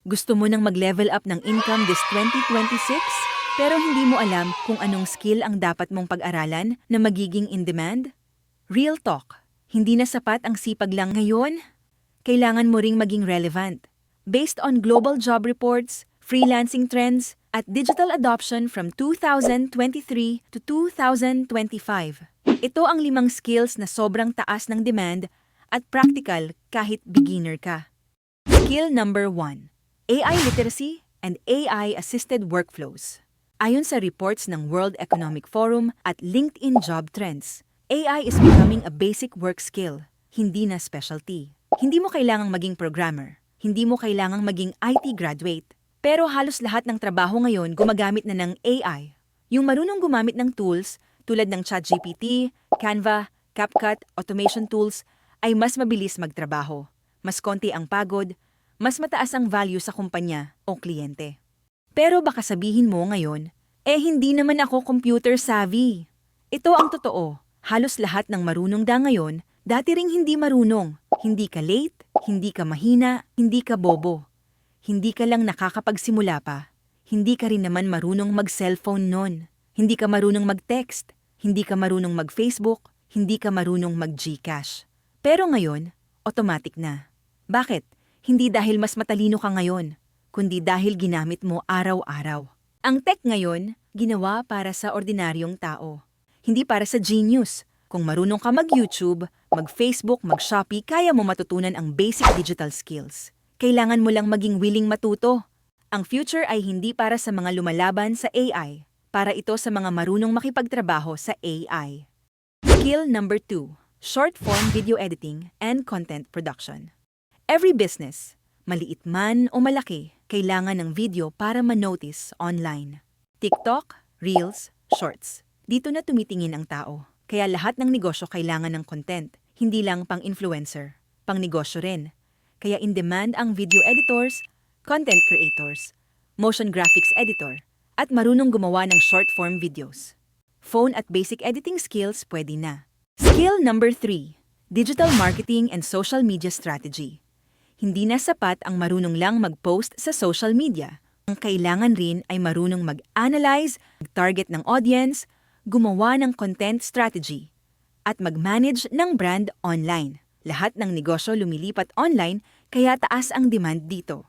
Gusto mo nang mag-level up ng income this 2026? Pero hindi mo alam kung anong skill ang dapat mong pag-aralan na magiging in demand? Real talk, hindi na sapat ang sipag lang ngayon. Kailangan mo ring maging relevant. Based on global job reports, freelancing trends, at digital adoption from 2023 to 2025. Ito ang 5 skills na sobrang taas ng demand at practical kahit beginner ka. Skill number 1. AI literacy and AI-assisted workflows. Ayon sa reports ng World Economic Forum at LinkedIn Job Trends, AI is becoming a basic work skill, hindi na specialty. Hindi mo kailangang maging programmer, hindi mo kailangang maging IT graduate, pero halos lahat ng trabaho ngayon gumagamit na ng AI. Yung marunong gumamit ng tools tulad ng ChatGPT, Canva, CapCut, automation tools ay mas mabilis magtrabaho, mas konti ang pagod, mas mataas ang value sa kumpanya o kliyente. Pero baka sabihin mo ngayon, hindi naman ako computer savvy. Ito ang totoo, halos lahat ng marunong ngayon, dati ring hindi marunong. Hindi ka late, hindi ka mahina, hindi ka bobo. Hindi ka lang nakakapagsimula pa. Hindi ka rin naman marunong mag-cellphone nun. Hindi ka marunong mag-text. Hindi ka marunong mag-Facebook. Hindi ka marunong mag-Gcash. Pero ngayon, automatic na. Bakit? Hindi dahil mas matalino ka ngayon, kundi dahil ginamit mo araw-araw. Ang tech ngayon, ginawa para sa ordinaryong tao. Hindi para sa genius. Kung marunong ka mag-YouTube, mag-Facebook, mag-Shopee, kaya mo matutunan ang basic digital skills. Kailangan mo lang maging willing matuto. Ang future ay hindi para sa mga lumalaban sa AI, para ito sa mga marunong makipagtrabaho sa AI. Skill number 2, short-form video editing and content production. Every business, maliit man o malaki, kailangan ng video para ma-notice online. TikTok, Reels, Shorts. Dito na tumitingin ang tao. Kaya lahat ng negosyo kailangan ng content, hindi lang pang-influencer, pang-negosyo rin. Kaya in-demand ang video editors, content creators, motion graphics editor, at marunong gumawa ng short-form videos. Phone at basic editing skills pwede na. Skill number 3, digital marketing and social media strategy. Hindi na sapat ang marunong lang mag-post sa social media. Ang kailangan rin ay marunong mag-analyze, mag-target ng audience, gumawa ng content strategy, at mag-manage ng brand online. Lahat ng negosyo lumilipat online, kaya taas ang demand dito.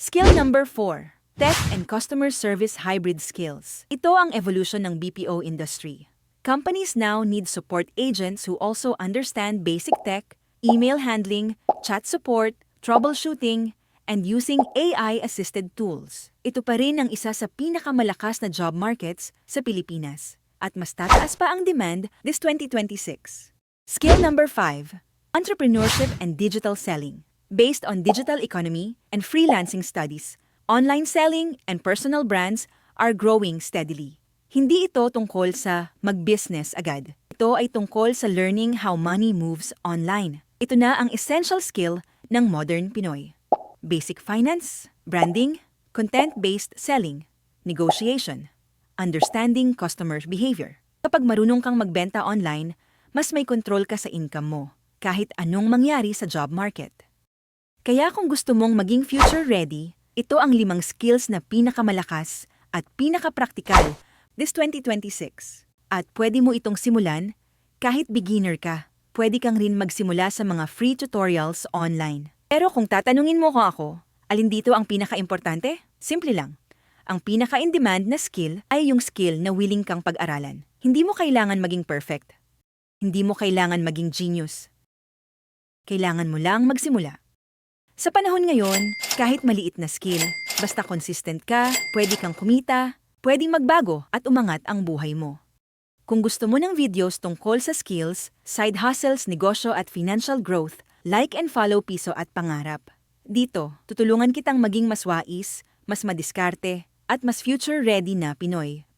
Skill number 4, tech and customer service hybrid skills. Ito ang evolution ng BPO industry. Companies now need support agents who also understand basic tech, email handling, chat support, troubleshooting, and using AI-assisted tools. Ito pa rin ang isa sa pinakamalakas na job markets sa Pilipinas. At mas tataas pa ang demand this 2026. Skill number 5, entrepreneurship and digital selling. Based on digital economy and freelancing studies, online selling and personal brands are growing steadily. Hindi ito tungkol sa mag-business agad. Ito ay tungkol sa learning how money moves online. Ito na ang essential skill ng modern Pinoy. Basic finance, branding, content-based selling, negotiation, understanding customer behavior. Kapag marunong kang magbenta online, mas may control ka sa income mo, kahit anong mangyari sa job market. Kaya kung gusto mong maging future ready, ito ang 5 skills na pinakamalakas at pinaka-praktikal this 2026. At pwede mo itong simulan kahit beginner ka. Pwede kang rin magsimula sa mga free tutorials online. Pero kung tatanungin mo ko ako, alin dito ang pinaka-importante? Simple lang. Ang pinaka-in-demand na skill ay yung skill na willing kang pag-aralan. Hindi mo kailangan maging perfect. Hindi mo kailangan maging genius. Kailangan mo lang magsimula. Sa panahon ngayon, kahit maliit na skill, basta consistent ka, pwede kang kumita, pwedeng magbago at umangat ang buhay mo. Kung gusto mo ng videos tungkol sa skills, side hustles, negosyo at financial growth, like and follow Piso at Pangarap. Dito, tutulungan kitang maging mas wais, mas madiskarte, at mas future-ready na Pinoy.